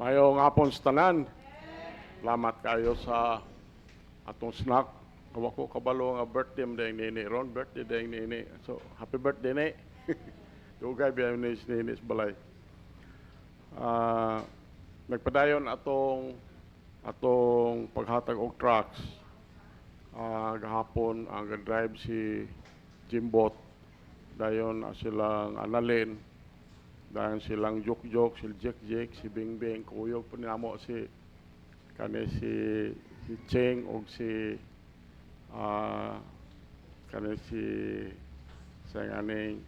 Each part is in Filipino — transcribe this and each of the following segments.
Mayong hapon sa tanan. Salamat kayo sa atong snack. Kawa ko kabalo nga birthday mo dahil nini. Ron, birthday dahil nini. So, happy birthday, ni. Dugay biya ni nini sa balay. Nagpadayon atong paghatag og trucks. Gahapon ang drive si Jimbot. Dayon silang analin. Dahil silang Jok-Jok, si Jek-Jek, si Bing-Bing, kuyog po namo si Cheng o si sa nganing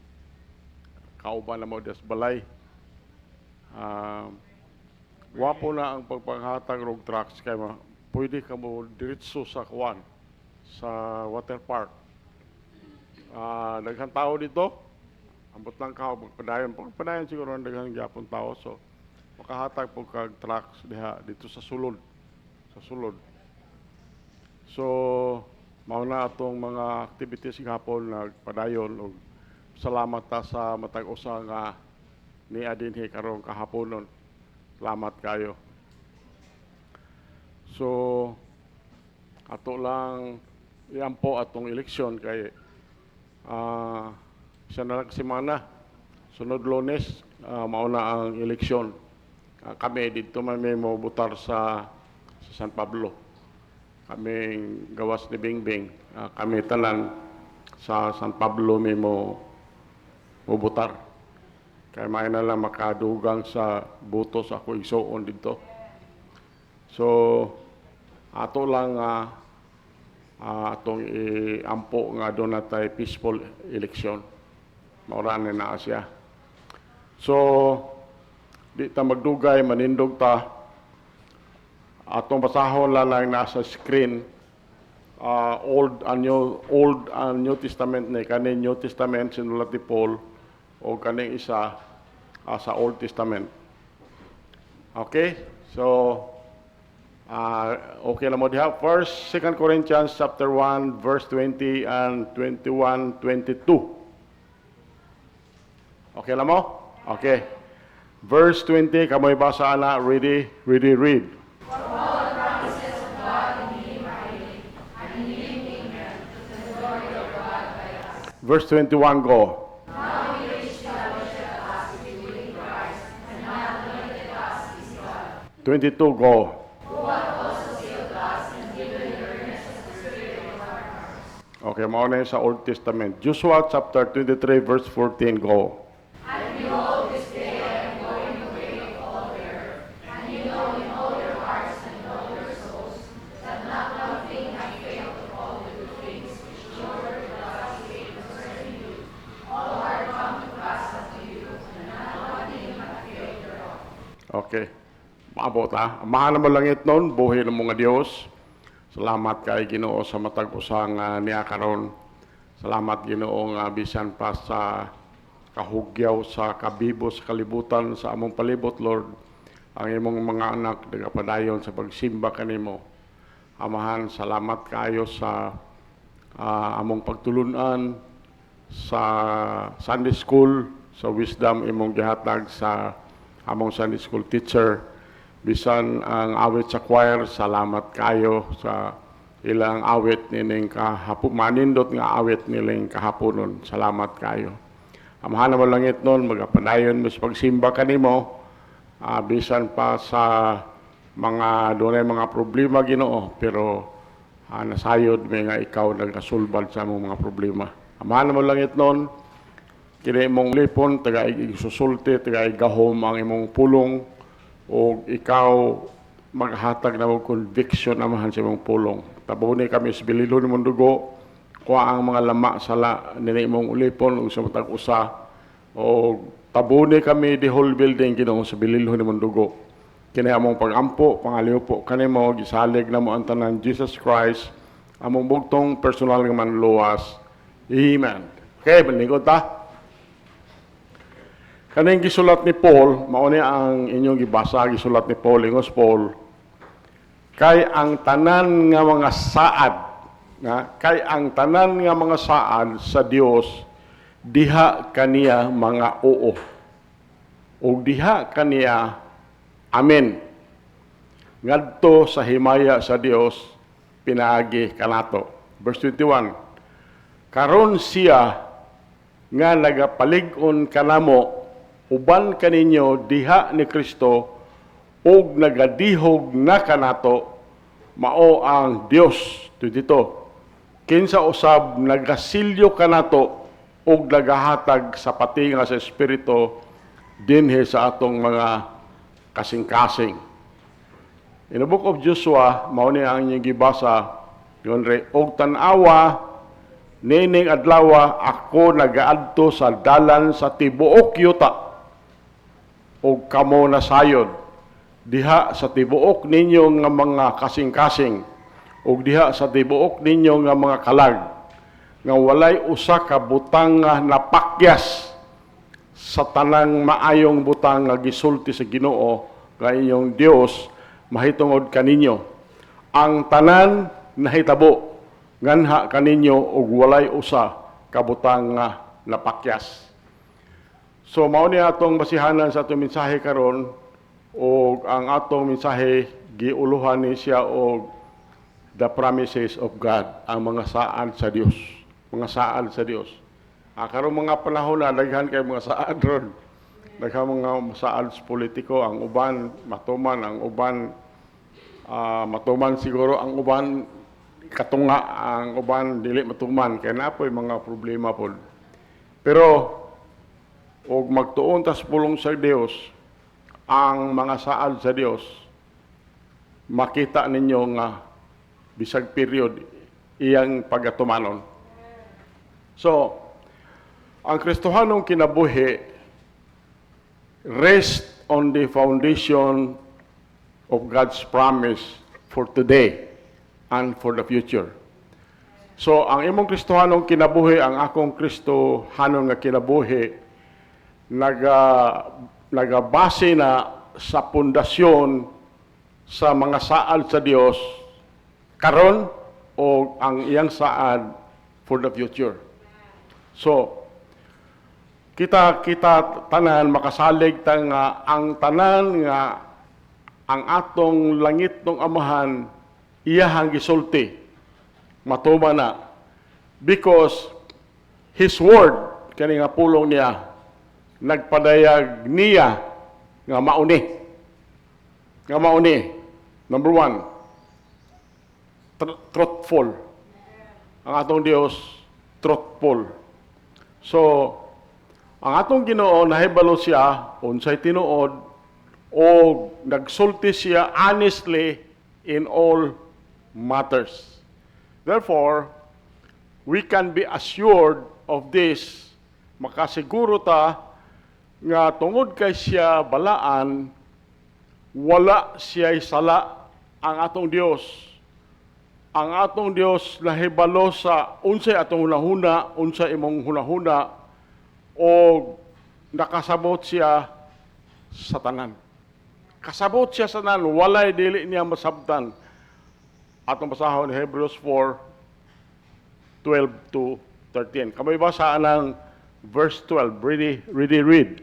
kauban na mo des balay. Wapo na ang pagpanghatag og trucks kay pwede ka mo diretso sa kuwan sa water park. Daghang tao dito. Ambot lang ka, pagpadayon siguro ang daghang gyapon tao. So, makahatag po kag trucks diha dito sa sulod. So, mauna atong mga activities gahapon nagpadayon og salamat ta sa matag usa nga ni adinhi karong kahaponon. Salamat kayo. So, ato lang iampo atong eleksyon kay isa na lang semana. Sunod Lunes, mauna ang eleksyon. Kami dito may mo butar sa San Pablo. Kaming gawas ni Bingbing. Kami tanan sa San Pablo may mo butar. Kaya may na lang makadugang sa butos ako igsoon dito. So, ato lang atong iampo nga doon natay peaceful election. Mauranin na siya. So, di ta magdugay, manindog ta. Atong basahon lang nasa screen. Old and New Testament ni kaning New Testament sinulat ni Paul o kaning isa sa Old Testament. Okay? So, okay na mo diha. First, 2 Corinthians chapter 1, verse 20 and 21, 22. Okay na mo? Okay. Verse 20, kamoy basa na. Ready, read. For all the promises of God in him are yea, and in him amen, to the glory of God by us. Verse 21, go. Now he which fellowship us with in Christ, and hath anointed us his God. 22, go. Who hath also sealed us, and given the earnest of the Spirit in our hearts. Okay, mauna yun sa Old Testament. Joshua chapter 23, verse 14, go. And behold, this day I am going the way of all the earth, and you know in all your hearts and in all your souls, that not one thing hath failed of all the good things which the Lord God spake concerning you. All are come to pass unto you, and not one thing hath failed thereof. Okay. Maabot ha. Mahal mo langit nun, buhay ng mga Diyos. Salamat kay Ginoo sa matag usang niya karon. Salamat Ginoo nga bisan pa sa kahugyaw sa kabibo sa kalibutan sa among palibot, Lord. Ang imong mga anak nagapadayon sa pagsimba kanimo. Amahan, salamat kayo sa among pagtulunan sa Sunday School, sa wisdom imong gihatag sa among Sunday School teacher. Bisan ang awit sa choir, salamat kayo sa ilang awit nining kahapon, manindot nga awit niling kahaponon. Salamat kayo. Amahan mo langit nun, magapadayon mo sa pagsimba kanimo, bisan pa sa mga doon mga problema Ginoo, pero nasayod may nga ikaw nagasulbad sa among mga problema. Amahan mo langit nun, kini mong lipon, taga isusulti, taga igahom ang imong pulong, o ikaw maghatag na mong conviction amahan sa imong pulong. Tabuni kami sa bililo ni mong dugo, kuha ang mga lama sa nini mong ulipon o sa matag usa, o tabuni kami the whole building Ginoo sa bililo ni mong dugo. Kini among pagampo, pangaliw po kanimo, gisalig na mo ang tanan Jesus Christ, among bugtong personal nga manluwas. Amen. Okay, balingkod ta. Kaning gisulat ni Paul, mao ni ang inyong gibasa, gisulat ni Paul, ingos Paul, kay ang tanan nga mga saad, kay ang tanan nga mga saad sa Dios diha kaniya mga oo. O diha kaniya Amen. Ngadto sa himaya sa Dios pinaagi kanato. Verse 21. Karon siya nga nagapalig-on kanamo uban kaninyo diha ni Kristo ug nagadihog na kanato mao ang Dios. Dito kinsa usab nagasilyo kanato ug nagahatag sa pati nga sa espiritu dinhi sa atong mga kasing-kasing. In the book of Joshua, mao ni ang inyong gibasa, yun re, og tan-awa, nining adlawa, ako nagaadto sa dalan sa tibuok yuta, og kamo nasayod, diha sa tibuok ninyo nga mga kasing-kasing, og diha sa tibuok ninyo nga mga kalag, nga walay usa ka butang nga napakyas sa tanang maayong butang nga gisulti sa Ginoo nga inyong Dios mahitungod kaninyo. Ang tanan nahitabo nganha kaninyo ug walay usa ka butang nga napakyas. So mao ni atong basihanan sa atong mensahe karon ug ang atong mensahe giuluhan ni siya og the promises of God, ang mga saad sa Dios, mga saad sa Dios. Karon mga panahon na daghan kay mga saad ron. Daghang mga saad sa politiko, ang uban matuman, ang uban matuman siguro, ang uban katunga, ang uban dili matuman kay napoy mga problema pod. Pero og magtuon tas pulong sa Dios, ang mga saad sa Dios makita ninyo nga bisag period iyang pagatumanon. So ang Kristohanong kinabuhi rest on the foundation of God's promise for today and for the future. So, ang imong Kristohanong kinabuhi, ang akong Kristohanon nga kinabuhi, nagabase na sa pundasyon sa mga saad sa Dios karon o ang iyang saad for the future. So, kita tanan makasalig ta nga ang tanan nga ang atong langit ng amahan iyahang gisulti matuman na because His word kani nga pulong niya nagpadayag niya nga mauni number one, truthful. Ang atong Dios truthful. So ang atong Ginoo nahibalo siya unsay tinuod o nagsulti siya honestly in all matters. Therefore, we can be assured of this. Makasiguro ta nga tungod kay siya balaan, wala siya'y sala ang atong Dios. Ang atong Dios nahibalo sa unsay atong hunahuna, unsay imong hunahuna, o nakasabot siya sa tanan. Kasabot siya sa tanan, walay dili niya masabtan. Atong basahon ni Hebrews 4:12 to 13. Kamay basa ng verse 12. Ready read.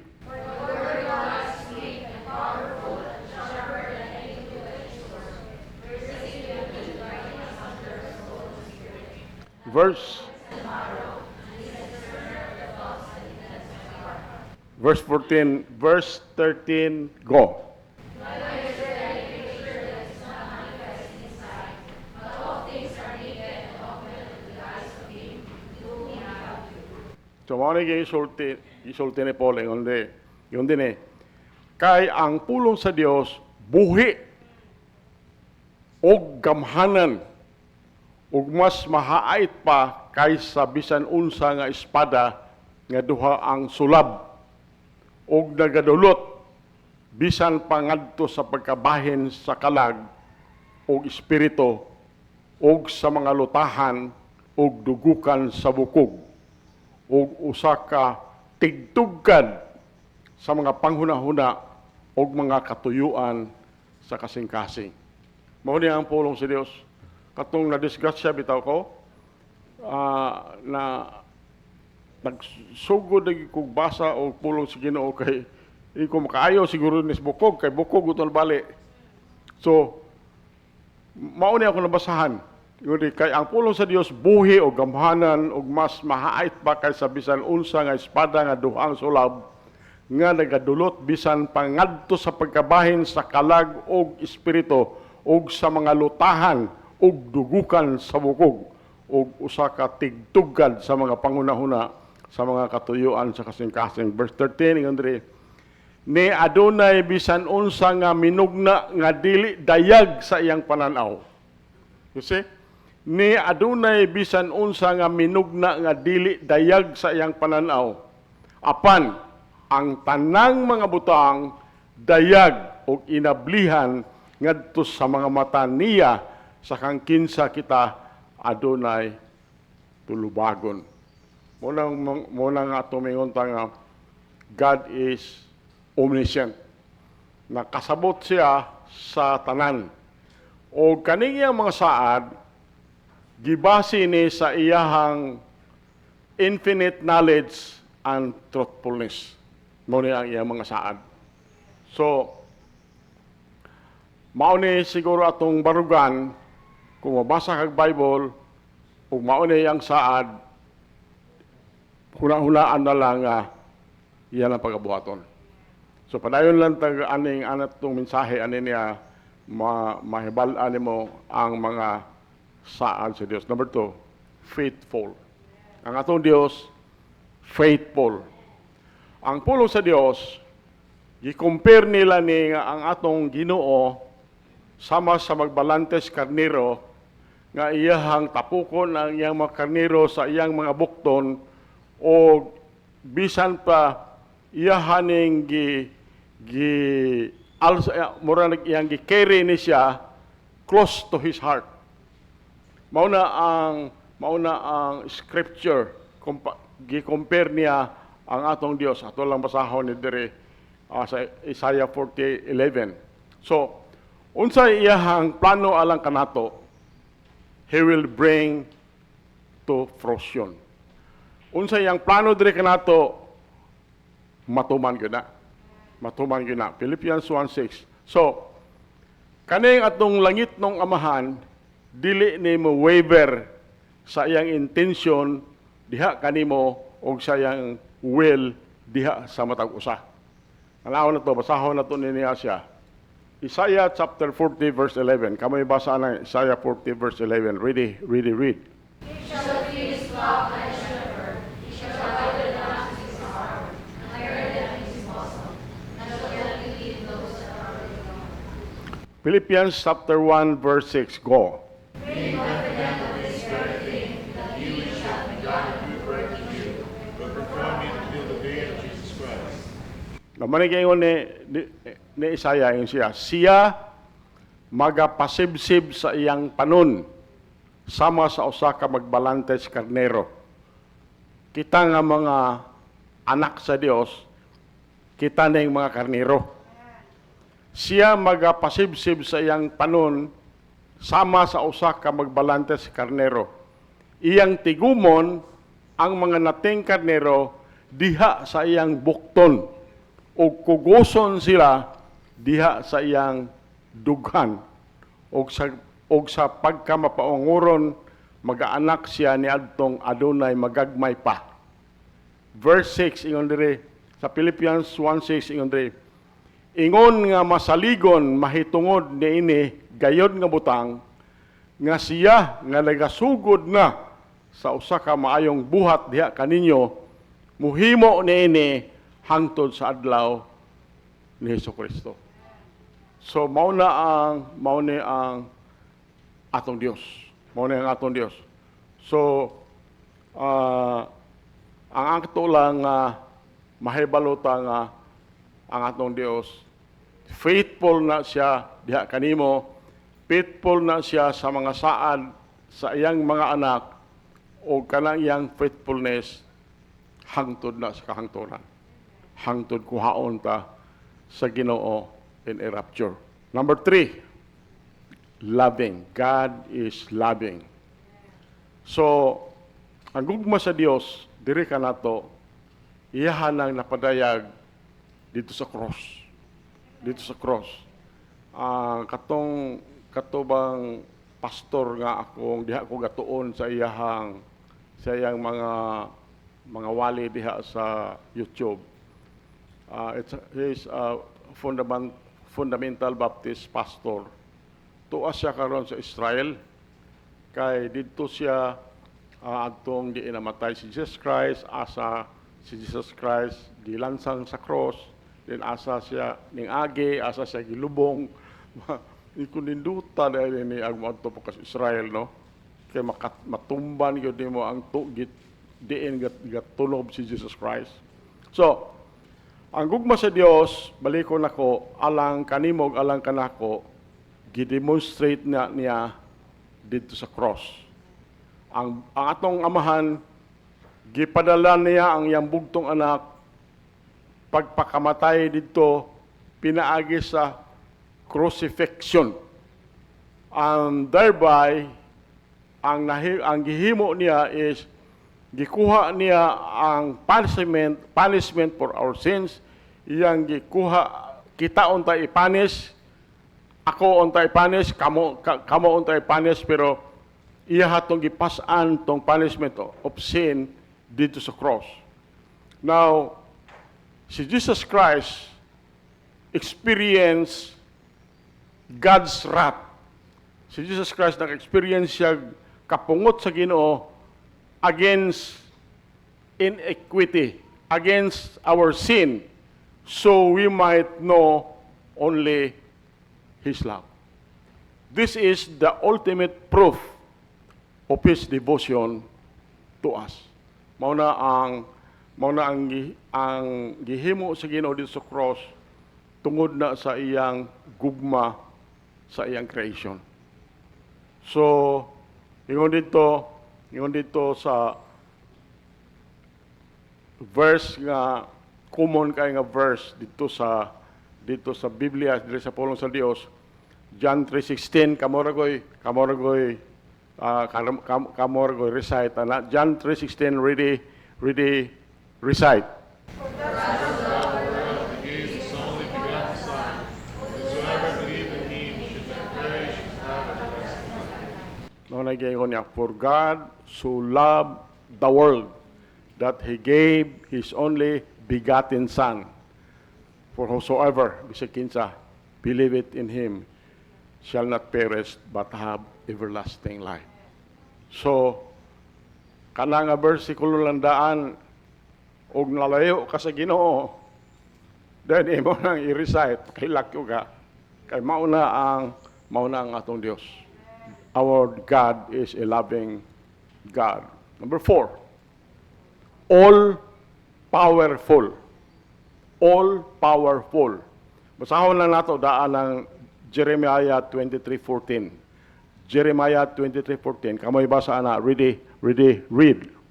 Verse 14, verse 13, go. So, mao ni isulti ni Paul, yun din eh. Kay ang pulong sa Dios buhi og gamhanan ug mas mahaait pa kaysa bisan unsa nga espada nga duha ang sulab og nagadulot bisan pangadto sa pagkabahin sa kalag og espiritu og sa mga lutahan og dugukan sa bukog og usa ka tigtugkan sa mga panghuna-huna og mga katuyuan sa kasing-kasing. Mao ni ang pulong sa Dios. Katong na-discuss siya bitaw ko na nagsugod lagi kog basa og pulong sa Ginoo kay Iko makaayo siguro nis bukog, kay bukog utol bali. So, mao ni ako nabasahan. Ngunit kay ang pulong sa Dios buhi o gamhanan o mas mahait pa kaysa bisan unsa nga espada nga duhang sulab nga nagadulot bisan pangadto sa pagkabahin sa kalag og espiritu og sa mga lutahan og dugukan sa bukog og usa ka tigtugad sa mga pangunahuna sa mga katuyuan sa kasing-kasing. Verse 13 ingon diri, ni adunay bisan unsa nga minugna nga dili dayag sa iyang pananaw. You see? Ni adunay bisan unsa nga minugna nga dili dayag sa iyang pananaw. Apan ang tanang mga butang dayag o inablihan ngadto sa mga mata niya sa kang kinsa kita adunay tulubagon. Muna nga tumingon ta nga God is omniscient. Nakasabot siya sa tanan. O kaning iyang mga saad, gibasi ni sa iyahang infinite knowledge and truthfulness. Muna ang iyang mga saad. So, mauni siguro atong barugan, kung mabasa kag Bible, kung mauni ang saad, huna-hunaan na lang iyan ang pagabuhaton. So, padayon lang aning anat tong mensahe, ani niya, mahibalaan mo ang mga saad sa Dios. Number 2, faithful. Ang atong Dios, faithful. Ang pulong sa Dios, gi-compare nila ni ang atong Ginoo sama sa magbalantes karnero nga iyahang tapukon ang iyang mga karnero sa iyang mga bukton o bisan pa iyahaning mura iyang gi-carry ni siya close to his heart. Mauna ang scripture gi-compare niya ang atong Dios. Ato lang basahon ni dire sa Isaiah 40:11. So, unsa iyahang plano alang kanato, he will bring to fruition. Unsa iyang plano dire kanato, matuman gyud na. Matuman gyud na. Philippians 1:6. So, kaning atong langit ng amahan, dili ni mo waver sa iyang intention diha kanimo og sa iyang will diha sa matag usa. Alawon na to, basahon na to niya siya. Isaiah chapter 40 verse 11. Kamay basa ng Isaiah 40 verse 11. Read. He shall feed his flock like a shepherd. He shall gather the lambs in his arm, and carry them in his bosom, and shall gently lead those that are with young. Philippians chapter 1 verse 6. Go. Being confident of this very thing, that he which hath begun a good work in you will perform it until the day of Jesus Christ. Naman ingon ni Isaiah yung siya magapasibsib sa iyang panon sama sa usa ka magbalantes karnero. Kita nga mga anak sa Dios, kita na yung mga karnero. Siya magapasibsib sa iyang panon sama sa usa ka magbalantes karnero. Iyang tigumon ang mga nating karnero diha sa iyang bukton o kuguson sila diha sa iyang dughan o sa pagkamapaunguron mag-aanak siya ni adtong adunay magagmay pa. Verse 6 ingon diri sa Philippians 1:6 ingon diri, ingon nga masaligon mahitungod niini gayod nga butang nga siya nga nagasugod na sa usa ka maayong buhat diha kaninyo muhimo niini hangtod sa adlaw ni Hesukristo. So mao ni ang atong Dios. Mao ni ang atong Dios. So ang ato lang mahibalota nga ang atong Dios faithful na siya diha kanimo, faithful na siya sa mga saad sa iyang mga anak o kanang iyang faithfulness hangtod na sa kahangturan. Hangtod kuhaon ta sa Ginoo in a rapture. Number 3, loving. God is loving. So, ang gugma sa Dios, diri ka nato, iyahan ang napadayag dito sa cross. Dito sa cross. Katubang pastor nga akong diha ko gatuon sa iyang mga wali diha sa YouTube. He's a fundamental Baptist pastor. Tuas siya karon sa Israel kay didto siya adtong giinamatay si Jesus Christ, asa si Jesus Christ gilansang sa cross, then asa siya ning agi, asa siya gilubong. Ikuninduta dahil ni agmadto pa sa Israel, no? Kay matumban gyud nimo ang tugit diin gatulob si Jesus Christ. So, ang gugma sa Dios, balikon nako, alang kanimog, alang kanako, gidemonstrate na niya dito sa cross. Ang atong amahan, gipadala niya ang iyang bugtong anak, pagpakamatay dito, pinaagi sa crucifixion. And thereby, ang gihimo niya is, gikuha niya ang punishment for our sins, iyang gikuha, kita untay ipanis, ako untay ipanis, kamo untay ipanis, pero iya hatong gipasan tong punishment of sin dito sa cross. Now, si Jesus Christ experienced God's wrath. Si Jesus Christ nag-experience siya kapungot sa Ginoo against inequity, against our sin, so we might know only His love. This is the ultimate proof of His devotion to us. Mao na ang gihimo sa Ginoo dito sa cross tungod na sa iyang gugma sa iyang creation. So, ingon dito sa verse nga common kay nga verse dito sa Biblia, dito sa pulong sa Dios, John 3:16, kamuragoy recite na. John 3:16, ready recite. No, nag-iingon niya, for God so loved the world that He gave His only begotten Son, for whosoever, bisag kinsa, believeth in Him, shall not perish, but have everlasting life. So, kana nga bersikulo landaan, og nalayo ka sa Ginoo, then imo nang i-recite, kilakyo ka, kay mauna ang atong Dios. Our God is a loving God. Number 4, all powerful. All powerful. Basahon lang nato daan ng Jeremiah 23:14. Jeremiah 23:14. Kamoy basa ana. Ready, read.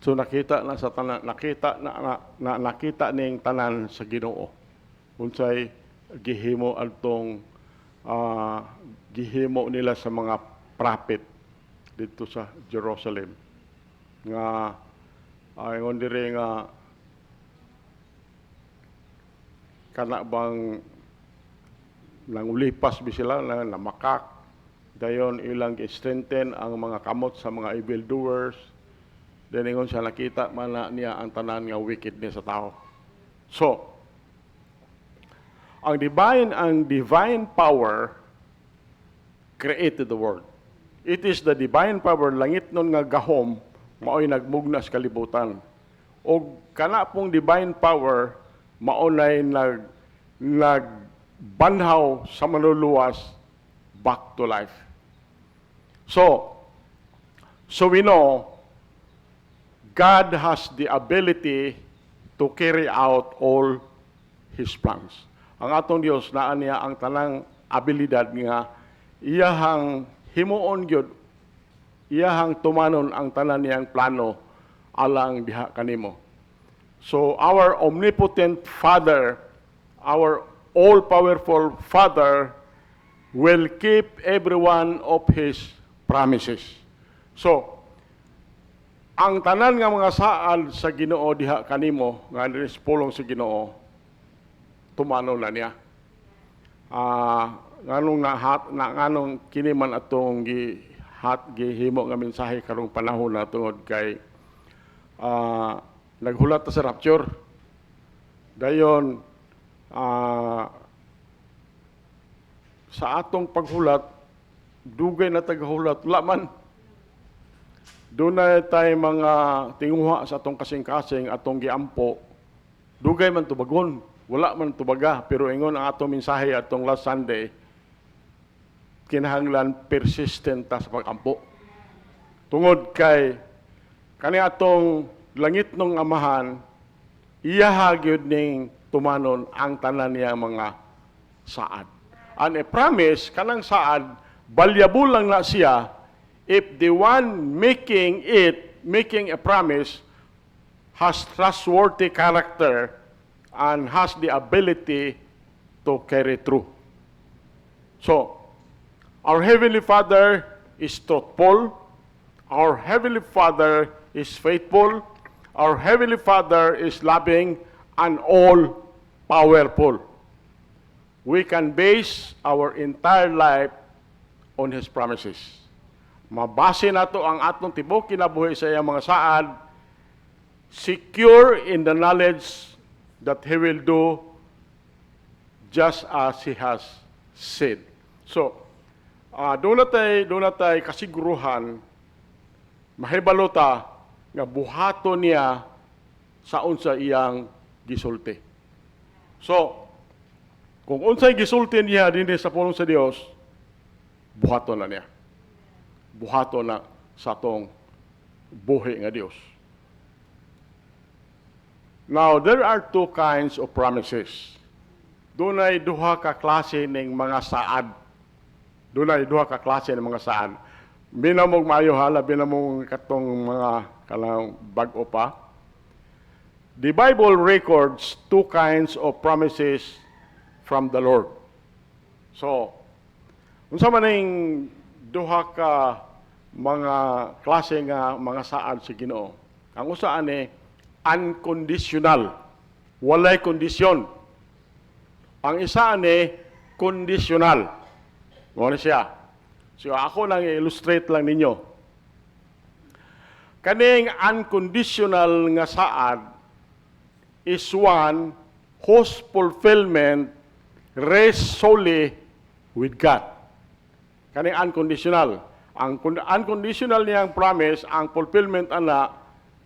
So nakita na sa tanan, nakita ning tanan sa Ginoo. Unsay gihimo adtong gihimo nila sa mga prophet dito sa Jerusalem. Nga ayon diri nga kana bang nangulipas bi sila na namakak, dayon ilang gi-strengthen ang mga kamot sa mga evil doers. Then ingon siya, nakita man na niya ang tanan nga wickedness sa tao. So, ang divine power created the world. It is the divine power, langit nun nga gahom, mao'y nagmugna sa kalibutan. O kana pong divine power, maunay nagbanhaw sa manluluwas back to life. So we know God has the ability to carry out all His plans. Ang atong Dios naa niya ang tanang abilidad nga iyahang himuon gyud, iyahang tumanon ang tanan niyang plano alang diha kanimo. So our omnipotent Father, our all-powerful Father, will keep every one of His promises. So, ang tanan nga mga saad sa Ginoo diha kanimo, nga pulong sa Ginoo, tumano na niya. Nganong kini man atong gihimo nga mensahe karong panahon na tungod kay naghulat ta sa rapture. Dayon sa atong paghulat, dugay na tagahulat, wala man. Doon na tayo mga tinguha sa atong kasing-kasing, atong giampo, dugay man tubagon, wala man tubaga, pero ingon ang atong mensahe atong last Sunday, kinahanglan persistent ta sa pagampo. Tungod kay kani atong langit nung amahan, iyaha gyud ning tumanon ang tanan niya mga saad. And a promise, kanang saad, valuable lang na siya if the one making a promise has trustworthy character and has the ability to carry through. So, our Heavenly Father is truthful, our Heavenly Father is faithful, our Heavenly Father is loving and all-powerful. We can base our entire life on His promises. Mabase nato ang atong tibok kinabuhi sa iyang mga saad, secure in the knowledge that He will do just as He has said. So, doon na tayo kasiguruhan, mahibalota nga buhato niya sa unsa iyang gisulti. So, kung unsay gisulti niya dinhi sa pulong sa Dios, buhato na niya. Buhato na sa atong buhi nga Dios. Now, there are two kinds of promises. Dunay duha ka klase ning mga saad. Dunay duha ka klase ng mga saad. Binamog maayo hala, binamog katong mga kanang bag-o pa. The Bible records two kinds of promises from the Lord. So, unsa man ning duha ka mga klase nga mga saad sa Ginoo. Ang usa ani unconditional, walay kondisyon. Ang isa ani conditional. Mo siya. So ako lang i-illustrate lang ninyo. Kaning unconditional nga saad is one whose fulfillment rests solely with God. Kaning unconditional. Ang unconditional niyang promise, ang fulfillment ana,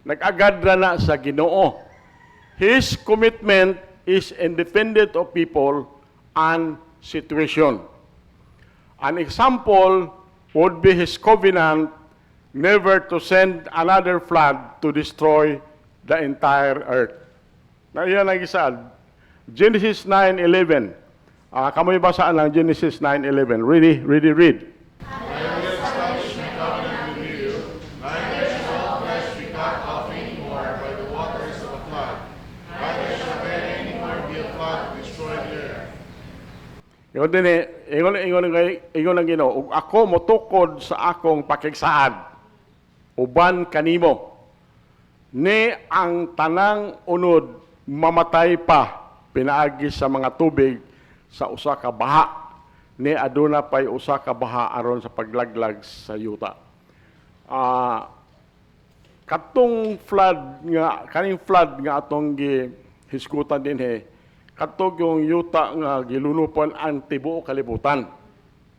nag-agad na sa Ginoo. His commitment is independent of people and situation. An example would be His covenant never to send another flood to destroy the entire earth. Na iyan ang isa. Genesis 9:11. Kamoy basaan lang Genesis 9:11. Read. Ingon ang Ginoo, ug ako motukod sa akong pakigsaad uban kanimo. Ni ang tanang unod mamatay pa pinaagi sa mga tubig sa usa ka baha. Ni aduna pay usa ka baha aron sa paglaglag sa yuta. Katong flood nga kaning flood nga atong gihisgutan dinhi, katog yung yuta nga gilunupan ang tibuok kalibutan.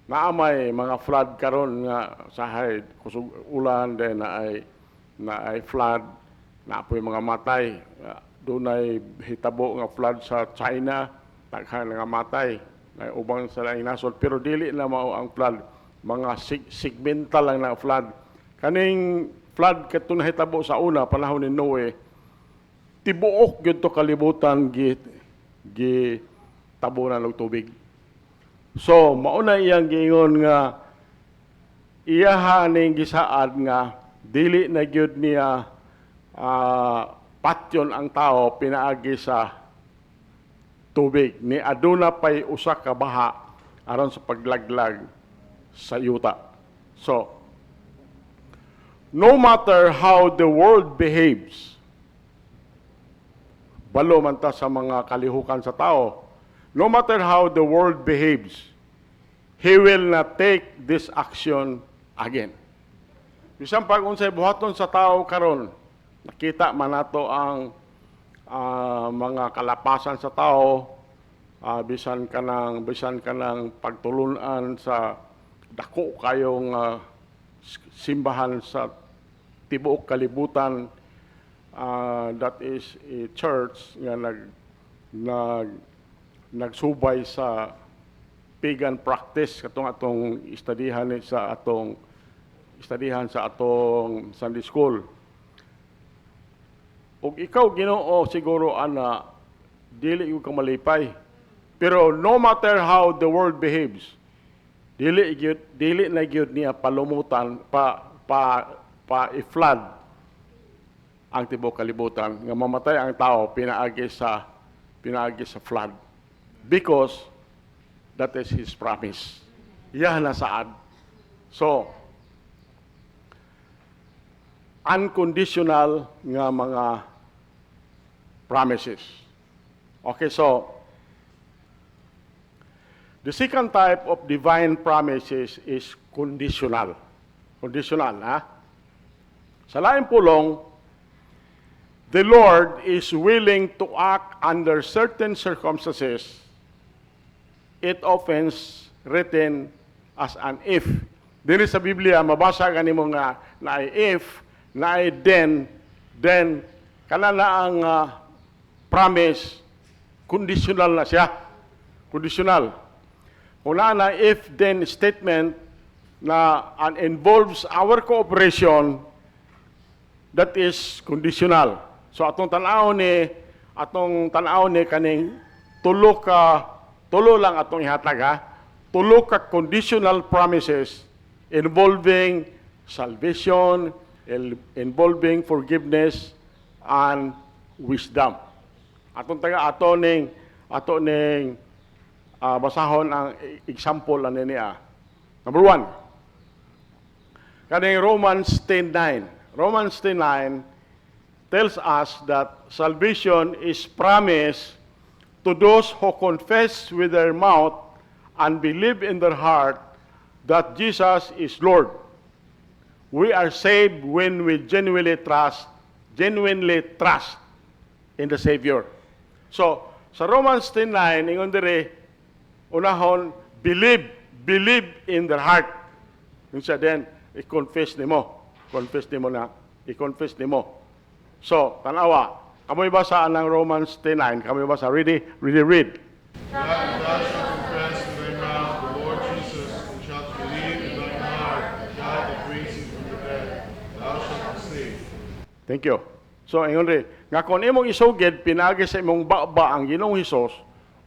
Naamay mga flood karon nga sahay kusog ulan din na ay flood, na apoy mga matay. Dunay hitabo nga flood sa China, daghan nga matay. Na ubang sa laing nasod, pero dili na mao ang flood, mga segmental lang na flood. Kaning flood katong nahitabo sa una panahon ni Noe, tibuok gyud to kalibutan tabunan og tubig. So mauna iyang giingon nga iyaha ning gisaad nga dili na gyud niya patyon ang tao pinaagi sa tubig. Ni aduna pay usa ka baha aron sa paglaglag sa yuta. So, no matter how the world behaves, balo man ta sa mga kalihukan sa tao, no matter how the world behaves, he will not take this action again. Bisan pag unsay buhaton sa tao karon, nakita man nato ang mga kalapasan sa tao, bisan kanang pagtulunan sa dako kayong simbahan sa tibuok kalibutan, that is a church nga nagsubay sa pagan practice atong istadihan sa atong Sunday school. Ug ikaw Ginoo siguro ana dili gyud ka malipay. Pero no matter how the world behaves, dili na gyud niya palumutan i-flood ang tibuok kalibutan nga mamatay ang tao pinaagi sa flood, because that is his promise. Iya na saad. So, unconditional nga mga promises. Okay, so the second type of divine promises is conditional. Conditional, ha? Sa laing pulong, the Lord is willing to act under certain circumstances. It often written as an if. Dili sa Biblia, mabasa kanimo nga na if, na then, kana na ang promise, conditional na siya. Conditional. Kung na if-then statement na involves our cooperation, that is conditional. So atong tanaw ni kaning tulo lang atong ihatag, ha. Tulo ka conditional promises involving salvation, involving forgiveness and wisdom. Ato ning basahon ang example ani niya. Number 1. Kaning Romans 10:9. Romans 10:9 tells us that salvation is promised to those who confess with their mouth and believe in their heart that Jesus is Lord. We are saved when we genuinely trust in the Savior. So, sa Romans 10:9, ingon diri, unahon, believe in their heart. Yung siya din, i-confess nimo na. So, tanawa, kamoy basa ang Romans 10:9, kamoy basa, ready, read. Thou shalt confess with thy mouth the Lord Jesus, and shalt believe in thine heart that God hath raised him from the dead, thou shalt be saved. Thank you. So, ingon rin, nga kung imong isugid, pinagi sa imong baba ang Ginoong Hesus,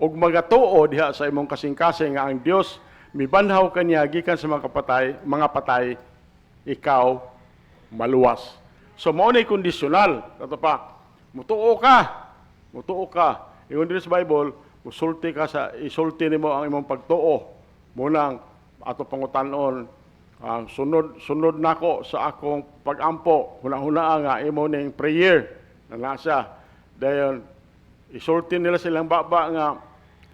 ug magatuo diha sa imong kasing-kasing nga ang Dios mibanhaw kaniya gikan sa mga patay, ikaw maluwas. So, mao nay kondisyonal. Kato pa, mutuo ka. Ingon din sa Bible, isulti nimo ang imong pagtuo. Munang ato pangutanon, sunod nako sa akong pagampo, huna-hunaa nga imo ning prayer na nasa. Dayon isulti nila silang baba nga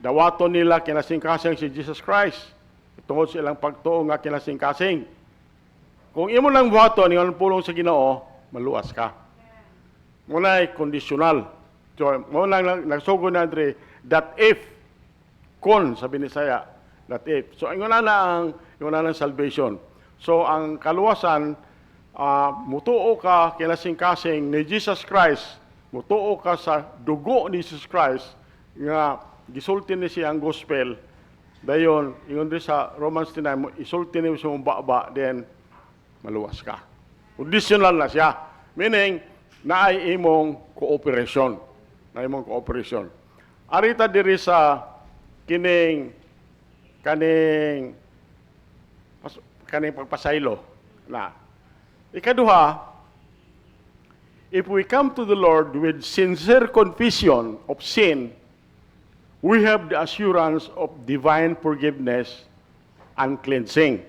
dawaton nila kinasing-kasing si Jesus Christ. Tungod sa ilang pagtuo nga kinasing-kasing. Kung imo lang buhaton ingon pulong sa Ginoo, maluwas ka. Munay kondisyonal. So, mo lang nagsugod na andre that if kon sa Binisaya, that if. So ingon na ang salvation. So ang kaluwasan, mutuo ka kinasing-kasing ni Jesus Christ, mutuo ka sa dugo ni Jesus Christ nga gisulti ni siya ang gospel. Dayon ingon din sa Romans 10, isulti ni sa imong baba, then maluwas ka. Conditional na siya. Meaning, naay imong cooperation. Arita diri sa kaning pagpasaylo na. Ikaduha, if we come to the Lord with sincere confession of sin, we have the assurance of divine forgiveness and cleansing.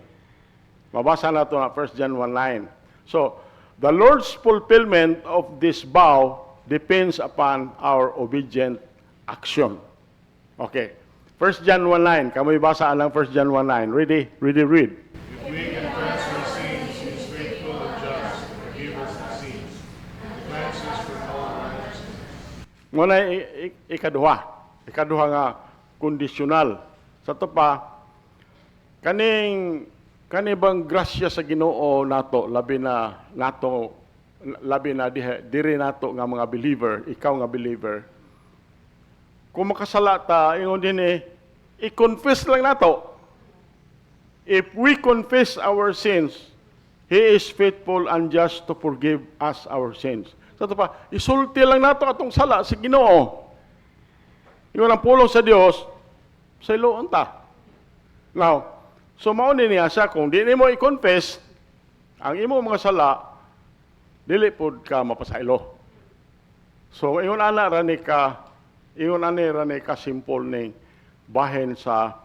Mabasa na ito na 1 John 1:9. So, the Lord's fulfillment of this vow depends upon our obedient action. Okay. 1 John 1:9. Kamoy basa ang 1 John 1:9. Ready? Read. If we confess our sins, He is faithful and just to forgive us our sins, and cleanse us from all unrighteousness. Muna ikaduha. Ikaduha nga kondisyonal. Sa to pa, kani bang grasya sa Ginoo nato labi na diri nato nga mga believer, ikaw nga believer. Kung makasala ta, ingon din i-confess lang nato. If we confess our sins, He is faithful and just to forgive us our sins. Sa to pa, isulti lang nato atong sala sa Ginoo. Ingon ang pulong sa Dios sa iloon ta. Now, so maunin niya siya, kung di mo i-confess ang imo mga sala, dili pod ka mapasaylo. So, ingon ana rani ka simple ning bahin sa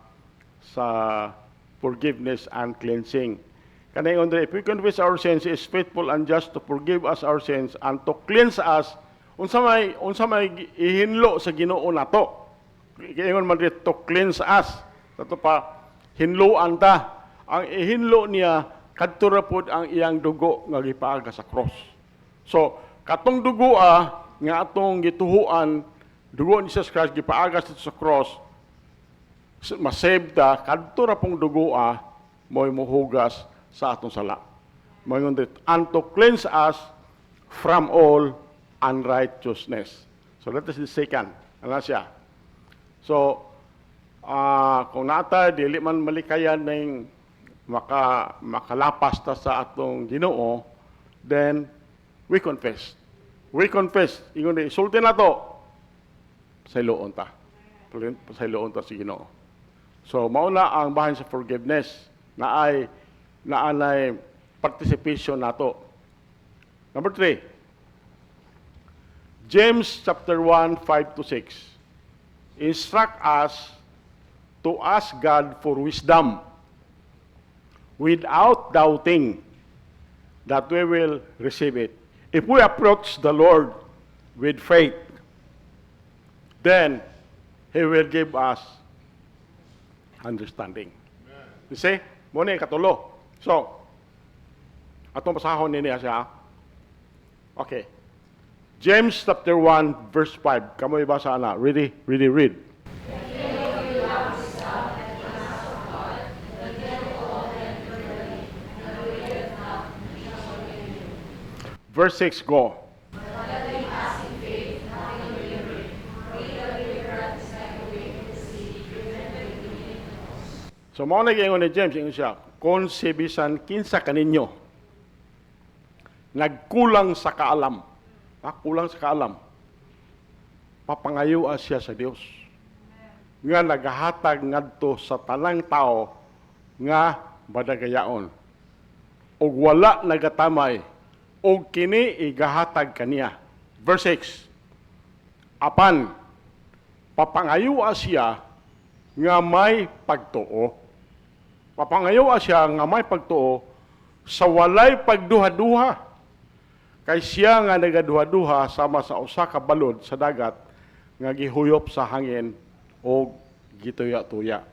forgiveness and cleansing. Kana ingon if we confess our sins, He is faithful and just to forgive us our sins and to cleanse us. Unsa may ihinlo sa Ginoo nato. Ingon man dito to cleanse us. Tato pa hinloan ta. Ang ihinlo niya kadto ra pod ang iyang dugo nga gipaaga sa cross. So katong dugo nga atong gituhuan, dugo ni Jesus Christ gipaaga sa cross, masave ta kadto ra pong dugo mo'y muhugas sa atong sala. Moingon dito, and to cleanse us from all unrighteousness. So that is the second. Ano siya? So, kung nata, dili man malikayan ng makalapas ta sa atong Ginoo, then we confess. We confess. Ingon na, isulti na to. Sa iloon ta. Sa iloon ta si Ginoo. So, mauna ang bahin sa forgiveness na anay participation nato. Number 3. James chapter 1, 5-6. Instruct us to ask God for wisdom without doubting that we will receive it. If we approach the Lord with faith, then He will give us understanding. You see? Muna katulo. So, atong pasahon niya siya. Okay. James chapter 1 verse 5. Kamoy basa na. Ready, read. Verse 6, go. So, mao na giingon ni James, ingon siya, kung si bisan kinsa kaninyo, nagkulang sa kaalam, kulang sa kaalam, papangayoa siya sa Dios. Nga nagahatag ngadto sa tanang tao nga badagayaon. Ug wala nagatamay, ug kini igahatag kaniya. Verse 6. Apan papangayoa siya nga may pagtuo. Papangayoa siya nga may pagtuo sa walay pagduha-duha. Kay siya nga nagaduha-duha sama sa usa ka balod sa dagat nga gihuyop sa hangin o gituya-tuya.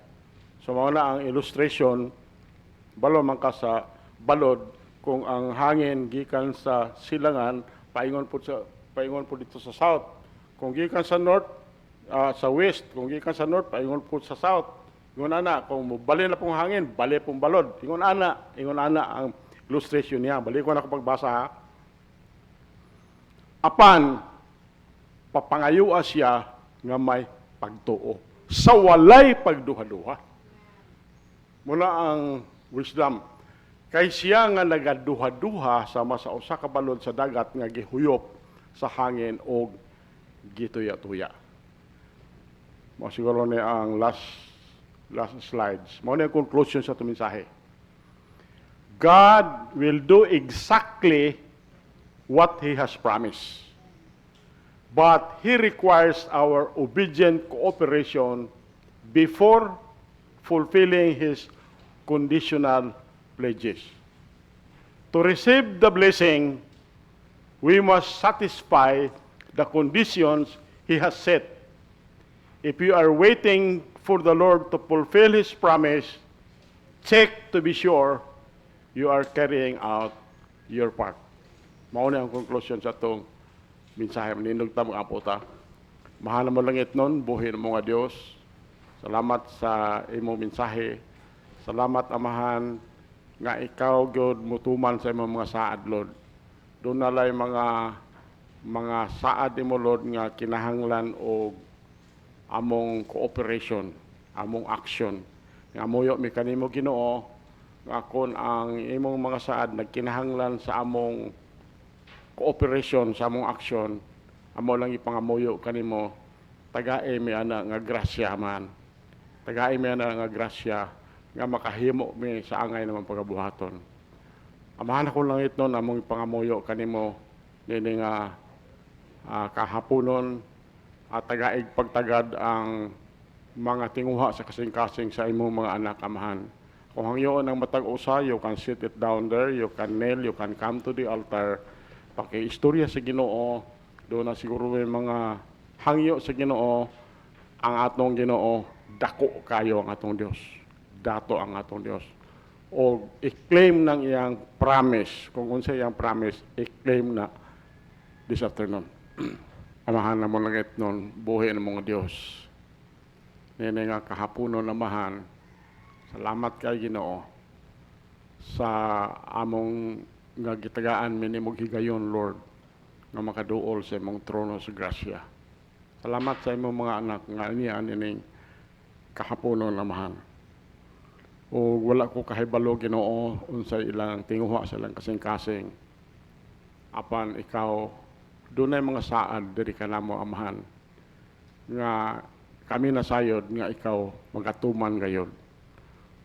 So mao na ang illustration, balo man ka sa balod kung ang hangin gikan sa silangan paingon po dito sa south. Kung gikan sa north, sa west, kung gikan sa north paingon po sa south. Ingon ana, kung bali na pong hangin, bali pong balod. Ingon ana ang illustration niya. Balik ko na kapag basa ha. Apan, papangayoa siya nga may pagtuo. Sa walay pagduha-duha. Muna ang wisdom. Kay siya nga nagaduha-duha sama sa usa ka balod sa dagat nga gihuyop sa hangin o gituya-tuya. Mo siguro ni ang last slides. Mao na ang conclusion sa itong mensahe. God will do exactly what He has promised. But He requires our obedient cooperation before fulfilling His conditional pledges. To receive the blessing, we must satisfy the conditions He has set. If you are waiting for the Lord to fulfill His promise, check to be sure you are carrying out your part. Mauna ang conclusion sa itong mensahe. Manindog ta mga apo ta. Mahal mo langit nun, buhay ng mga Diyos. Salamat sa imong mensahe. Salamat, Amahan, nga ikaw, God, mutuman sa imong mga saad, Lord. Doon nalay mga saad imo, Lord, nga kinahanglan o among cooperation, among action. Nga muyo mi kanimo Ginoo, nga kon ang imong mga saad nagkinahanglan sa among cooperation, sa among action, amo lang ipangamuyo kanimo, tagae mi ana nga grasya man. Tagae mi ana nga grasya nga makahimo mi sa angay naman pagabuhaton. Amahan ako lang ito na among ipangamuyo kanimo nini nga kahaponon at tagaig pagtagad ang mga tinguha sa kasing-kasing sa imong mga anak, Amahan. Kung hangyoon ang matag usa, you can sit it down there, you can kneel, you can come to the altar. Paki-istorya sa Ginoo, doon na siguro may mga hangyo sa Ginoo, ang atong Ginoo, dako kayo ang atong Dios. Dato ang atong Dios. O i-claim ng iyang promise, kung unsa iyang promise, i-claim na this afternoon. Amahan na mo lang nun, buhay ng mga Diyos. Nene nga kahaponon, Amahan, salamat kay Ginoo sa among nga gitagaan minimog higayon, Lord, nga makaduol sa imong trono sa grasya. Salamat sa imong mga anak nga inian ining kahaponon, Amahan. O wala ko kahibalo, Ginoo, unsay ilang tinguha sa ilang kasing-kasing. Apan ikaw, doon ay mga saad diri ka namo, Amahan, nga kami nasayod nga ikaw magatuman gayon.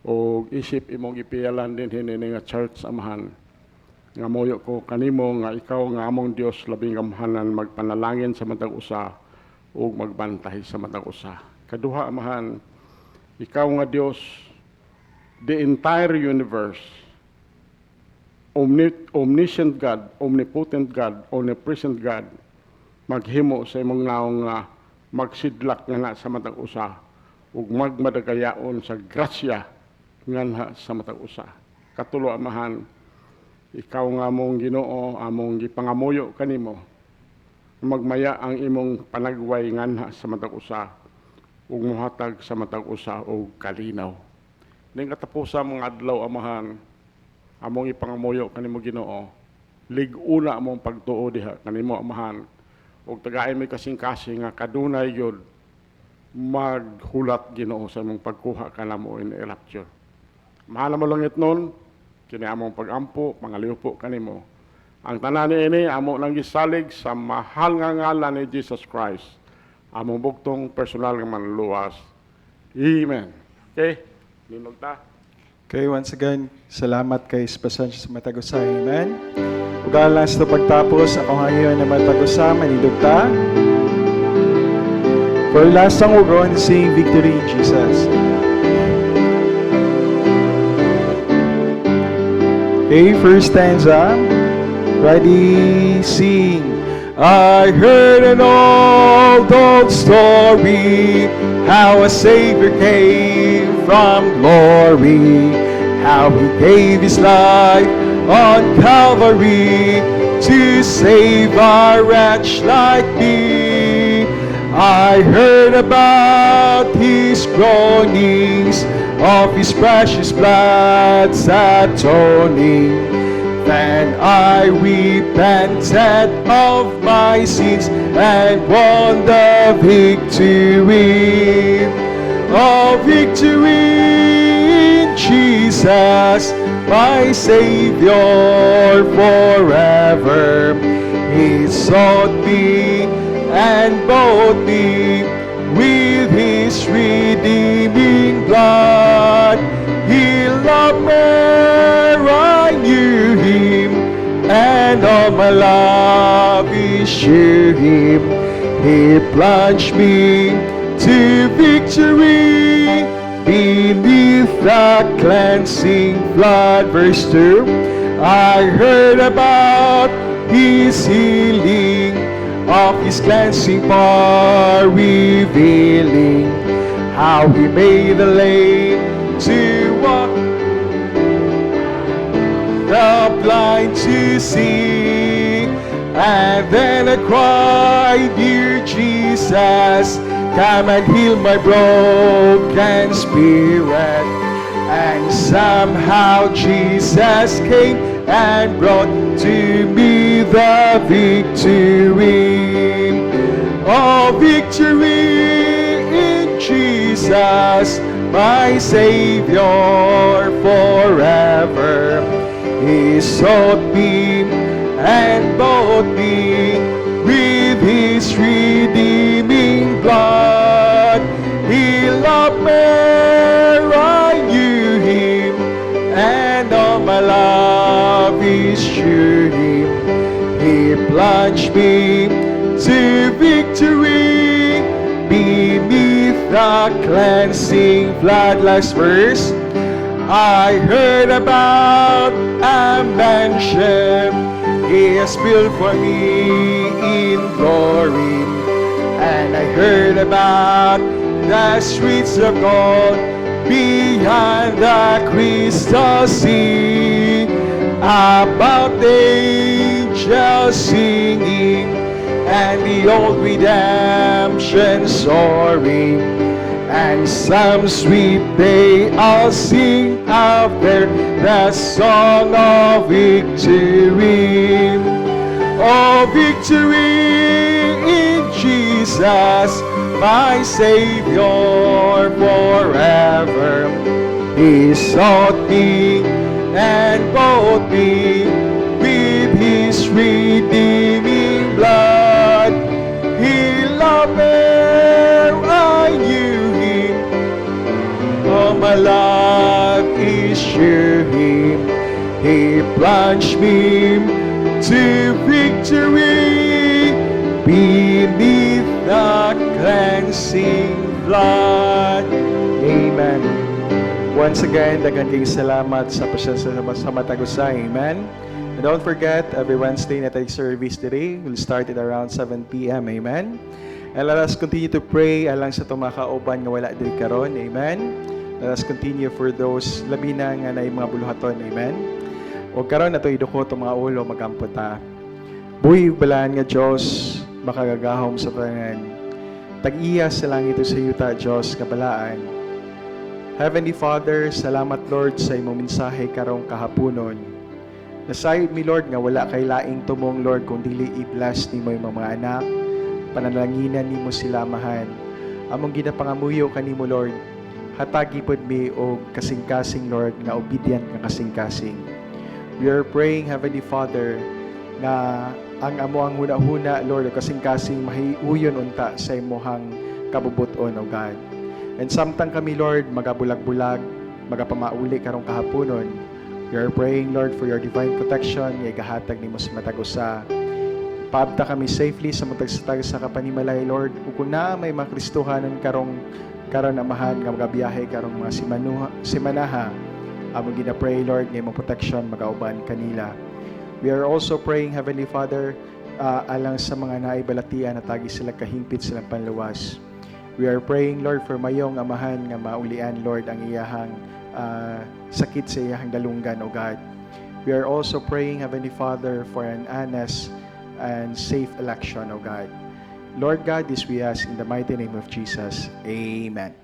O isip imong ipiyalan din hinini nga church, Amahan, nga moyo ko kanimo nga ikaw nga among Dios labing gamhanan magpanalangin sa matag usa ug magbantay sa matag usa. Kaduha, Amahan, ikaw nga Dios, the entire universe, omniscient God, omnipotent God, omnipresent God, maghimo sa imong naong nga magsidlak nga na sa matag usa ug magmadagayaon sa grasya nga na sa matag usa. Katulo, Amahan, ikaw nga among Ginoo, among gipangamuyo kanimo, magmaya ang imong panagway nga sa matag usa ug muhatag sa matag usa og kalinaw. Ning katapusan mga adlaw, Amahan, among ipangamuyo kanimo Ginoo, lig-una among pagtuo diha kanimo, Amahan, ug tagaay may kasing-kasing nga kadunay gyud maghulat, Ginoo, sa imong pagkuha kanamo in rapture. Mahal mo langit nun, kini among pagampo, pangaliupo kanimo. Ang tanan ini amo nang gisalig sa mahal nga ngalan ni Jesus Christ, among bugtong personal nga manluwas. Amen. Okay? Linog ta. Okay, once again, salamat kay Pasensya sa Matagusa. Amen. Ugal lang sa pagtapos, ako ngayon na Matagusa, manindog ta. For last song, we're going to sing Victory in Jesus. Okay, first stanza. Ready, sing. I heard an old story, how a Savior came from glory, how He gave His life on Calvary to save a wretch like me. I heard about His groanings, of His precious blood's atoning. Then I repented of my sins and won the victory. Oh, victory in Jesus, my Savior forever. He sought me and bought me with His redeeming blood. He loved me, I knew Him, and all my life issue him. He plunged me to victory beneath the cleansing flood. Verse 2, I heard about his healing, of his cleansing power revealing, how he made the lame to walk, the blind to see. And then I cried, dear Jesus, come and heal my broken spirit. And somehow Jesus came and brought to me the victory. Oh, victory in Jesus, my Savior forever. He sought me and bought me with his redeeming blood. He loved me, I knew him, and all my love is to him. He plunged me to victory beneath the cleansing flood. Last verse. I heard about a mansion he has built for me in glory, and I heard about the streets of gold beyond the crystal sea, about the angels singing and the old redemption soaring. And some sweet day I'll sing out there the song of victory. Oh, victory in Jesus, my Savior forever. He sought me and bought me with his redeeming blood. He loved me, I knew. All my life is to him. He plunged me to victory beneath the cleansing flood. Amen. Once again, daghang kayong salamat sa presensya sa Matagusay. Amen. And don't forget, every Wednesday na tayo service today will start at around 7 p.m. Amen. And let us continue to pray alang sa tumakauban nga wala diri karon. Amen. Let us continue for those labi na nga na mga buluhaton. Amen. O karon nato idukot ang mga ulo magamputa. Buhi balaan nga Dios makagagahom sa tanan. Tag-iya sa langit o sa yuta Dios nga balaan. Heavenly Father, salamat Lord sa imong mensahe karong kahaponon. Nasayod mi Lord nga wala kay laing tumong Lord kung dili i-bless nimo imong mga anak. Pananalanginan nimo sila mahan. Among ginapangamuyo kanimo Lord. Hatagi pod mi og kasing-kasing Lord nga obedient nga kasing-kasing. We are praying Heavenly Father na ang amo ang huna-huna Lord o kasing-kasing mahiuyon unta sa imong kabubuton o God. And samtang kami Lord magabulag-bulag, magapamauli karong kahaponon. We are praying Lord for your divine protection nga igahatag nimo sa matag usa. Paabta kami safely sa matag sa kapanimalay Lord. Ug kun na may mga Kristohanan karon amahan nga magabiyahe karong mga simanaha, among gina-pray Lord nga imong protection magauban kanila. We are also praying Heavenly Father alang sa mga naibalatian na tagi sila kahimpit silang panluwas. We are praying Lord for mayong amahan nga maulian Lord ang iyahang sakit sa iyahang dalunggan o God. We are also praying Heavenly Father for an honest and safe election o God. Lord God, this we ask in the mighty name of Jesus. Amen.